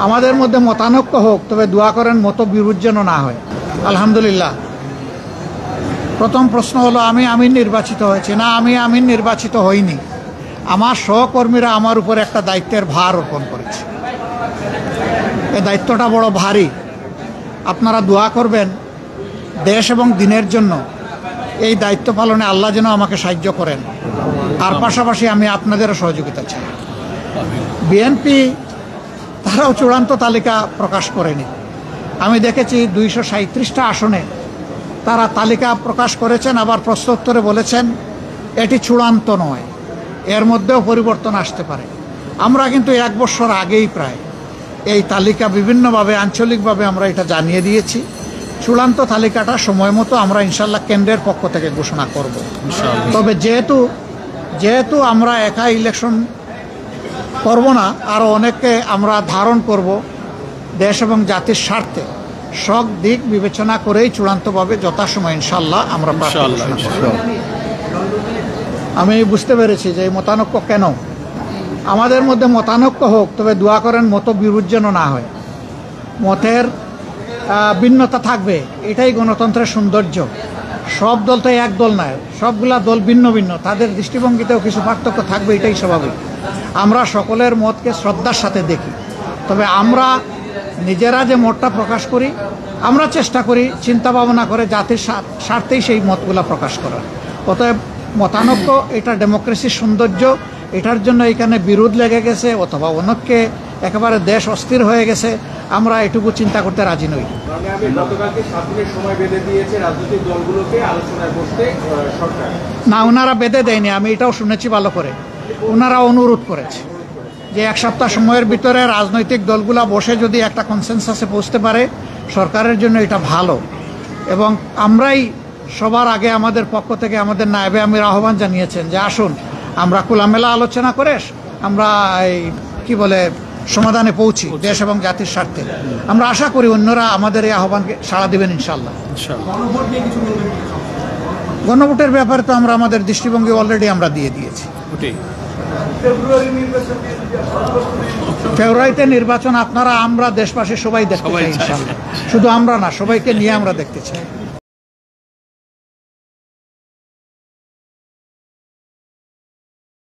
আমাদের মধ্যে মতানৈক্য হোক, তবে দোয়া করেন মতবিরোধ যেন না হয়। আলহামদুলিল্লাহ। প্রথম প্রশ্ন হলো, আমি আমির নির্বাচিত হয়েছি না? আমি আমির নির্বাচিত হইনি। আমার সহকর্মীরা আমার উপর একটা দায়িত্বের ভার অর্পণ করেছে। এই দায়িত্বটা বড় ভারী। আপনারা দোয়া করবেন দেশ এবং দিনের জন্য। এই দায়িত্ব পালনে আল্লাহ যেন আমাকে সাহায্য করেন। আর পাশাপাশি আমি আপনাদেরও সহযোগিতা চাই। বিএনপি তারাও চূড়ান্ত তালিকা প্রকাশ করেনি। আমি দেখেছি 237টা আসনে তারা তালিকা প্রকাশ করেছেন, আবার প্রশ্নোত্তরে বলেছেন এটি চূড়ান্ত নয়, এর মধ্যেও পরিবর্তন আসতে পারে। আমরা কিন্তু 1 বছর আগেই প্রায় এই তালিকা বিভিন্নভাবে আঞ্চলিকভাবে আমরা এটা জানিয়ে দিয়েছি। চূড়ান্ত তালিকাটা সময় মতো আমরা ইনশাল্লাহ কেন্দ্রের পক্ষ থেকে ঘোষণা করব। তবে যেহেতু আমরা একা ইলেকশন করব না, আরও অনেককে আমরা ধারণ করব দেশ এবং জাতির স্বার্থে, সব দিক বিবেচনা করেই চূড়ান্তভাবে যথাসময় ইনশাল্লাহ আমরা ঘোষণা করব। আমি বুঝতে পেরেছি যে এই মতানৈক্য কেন। আমাদের মধ্যে মতানৈক্য হোক, তবে দোয়া করেন মতবিরোধ যেন না হয়। মতের ভিন্নতা থাকবে, এটাই গণতন্ত্রের সৌন্দর্য। সব দল তো এক দল নয়, সবগুলা দল ভিন্ন ভিন্ন, তাদের দৃষ্টিভঙ্গিতেও কিছু পার্থক্য থাকবে, এটাই স্বাভাবিক। আমরা সকলের মতকে শ্রদ্ধার সাথে দেখি। তবে আমরা নিজেরা যে মতটা প্রকাশ করি, আমরা চেষ্টা করি চিন্তা ভাবনা করে জাতির স্বার্থেই সেই মতগুলা প্রকাশ করার। অতএব মতানৈক্য এটা ডেমোক্রেসির সৌন্দর্য। এটার জন্য এখানে বিরোধ লেগে গেছে অথবা অনেককে একেবারে দেশ অস্থির হয়ে গেছে, আমরা এটুকু চিন্তা করতে রাজি নই। না, ওনারা বেঁধে দেয়নি, আমি এটাও শুনেছি ভালো করে। ওনারা অনুরোধ করেছে যে 1 সপ্তাহ সময়ের ভিতরে রাজনৈতিক দলগুলা বসে যদি একটা কনসেনসাসে পৌঁছতে পারে, সরকারের জন্য এটা ভালো। এবং আমরাই সবার আগে আমাদের পক্ষ থেকে আমাদের নায়েবে আমির আহ্বান জানিয়েছেন যে আসুন আমরা খোলামেলা আলোচনা করে আমরা সমাধানে পৌঁছি দেশ এবং জাতির স্বার্থে। আমরা আশা করি অন্যরা আমাদের এই আহ্বানকে সাড়া দেবেন ইনশাল্লাহ। গণভোটের ব্যাপারে তো আমরা আমাদের দৃষ্টিভঙ্গি অলরেডি আমরা দিয়ে দিয়েছি। ফেব্রুয়ারিতে নির্বাচন আপনারা আমরা দেশবাসী সবাই দেখতে চাই ইনশাল্লাহ। শুধু আমরা না, সবাইকে নিয়ে আমরা দেখতে চাই।